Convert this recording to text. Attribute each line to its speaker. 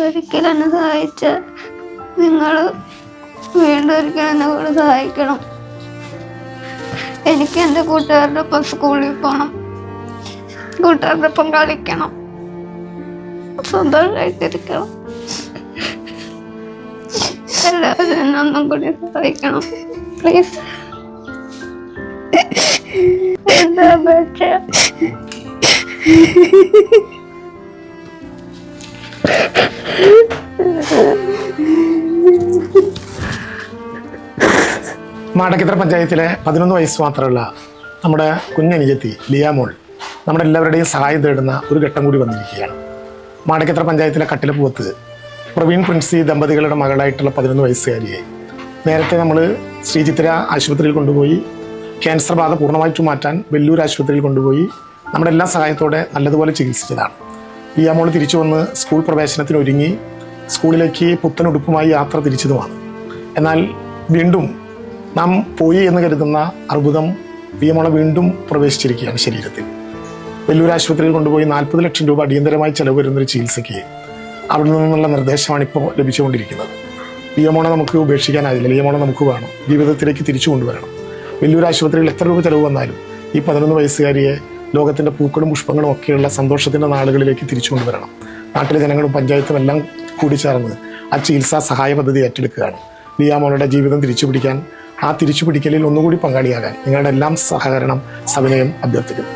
Speaker 1: ഒരിക്കലും എന്നെ സഹായിച്ച നിങ്ങൾ വീണ്ടും ഒരിക്കലും എന്നെ കൂടെ സഹായിക്കണം. എനിക്ക് എൻ്റെ കൂട്ടുകാരുടെ ഒപ്പം സ്കൂളിൽ പോകണം, കൂട്ടുകാരുടെ ഒപ്പം കളിക്കണം, സന്തോഷമായിട്ടിരിക്കണം. എല്ലാവരും എന്നെ ഒന്നും കൂടി സഹായിക്കണം പ്ലീസ്. എന്താ അപേക്ഷ?
Speaker 2: മാടക്കത്ര പഞ്ചായത്തിലെ 11 വയസ്സ് മാത്രമുള്ള നമ്മുടെ കുഞ്ഞനിയത്തി ലിയാമോൾ നമ്മുടെ എല്ലാവരുടെയും സഹായം തേടുന്ന ഒരു ഘട്ടം കൂടി വന്നിരിക്കുകയാണ്. മാടക്കത്ര പഞ്ചായത്തിലെ കട്ടിലപ്പുവത്ത് പ്രവീൺ പ്രിൻസി ദമ്പതികളുടെ മകളായിട്ടുള്ള 11 വയസ്സുകാരിയെ നേരത്തെ നമ്മൾ ശ്രീചിത്ര ആശുപത്രിയിൽ കൊണ്ടുപോയി ക്യാൻസർ ബാധ പൂർണ്ണമായിട്ടും മാറ്റാൻ വെല്ലൂർ ആശുപത്രിയിൽ കൊണ്ടുപോയി നമ്മുടെ എല്ലാ സഹായത്തോടെ നല്ലതുപോലെ ചികിത്സിച്ചതാണ്. ലിയാമോൾ തിരിച്ചു വന്ന് സ്കൂൾ പ്രവേശനത്തിന് ഒരുങ്ങി സ്കൂളിലേക്ക് പുത്തനുടുപ്പുമായി യാത്ര തിരിച്ചതുമാണ്. എന്നാൽ വീണ്ടും നാം പോയി എന്ന് കരുതുന്ന അർബുദം ലിയാമോളെ വീണ്ടും പ്രവേശിച്ചിരിക്കുകയാണ് ശരീരത്തിൽ. വെല്ലൂർ ആശുപത്രിയിൽ കൊണ്ടുപോയി 40 ലക്ഷം രൂപ അടിയന്തരമായി ചെലവ് വരുന്നൊരു ചികിത്സയ്ക്ക് അവിടെ നിന്നുള്ള നിർദ്ദേശമാണ് ഇപ്പോൾ ലഭിച്ചുകൊണ്ടിരിക്കുന്നത്. ലിയാമോളെ നമുക്ക് ഉപേക്ഷിക്കാനാവില്ല, ലിയാമോളെ നമുക്ക് വേണം, ജീവിതത്തിലേക്ക് തിരിച്ചു കൊണ്ടുവരണം. വെല്ലൂർ ആശുപത്രിയിൽ എത്ര രൂപ ചെലവ് വന്നാലും ഈ 11 വയസ്സുകാരിയെ ലോകത്തിൻ്റെ പൂക്കളും പുഷ്പങ്ങളും ഒക്കെയുള്ള സന്തോഷത്തിൻ്റെ നാളുകളിലേക്ക് തിരിച്ചു കൊണ്ടുവരണം. നാട്ടിലെ ജനങ്ങളും പഞ്ചായത്തും എല്ലാം കൂടി ചേർന്ന് ആ ചികിത്സാ സഹായ പദ്ധതി ഏറ്റെടുക്കുകയാണ്. ലിയാമോളുടെ ജീവിതം തിരിച്ചുപിടിക്കാൻ, ആ തിരിച്ചുപിടിക്കലിൽ ഒന്നുകൂടി പങ്കാളിയാകാൻ നിങ്ങളുടെ എല്ലാം സഹകരണം സവിനയം അഭ്യർത്ഥിക്കുന്നു.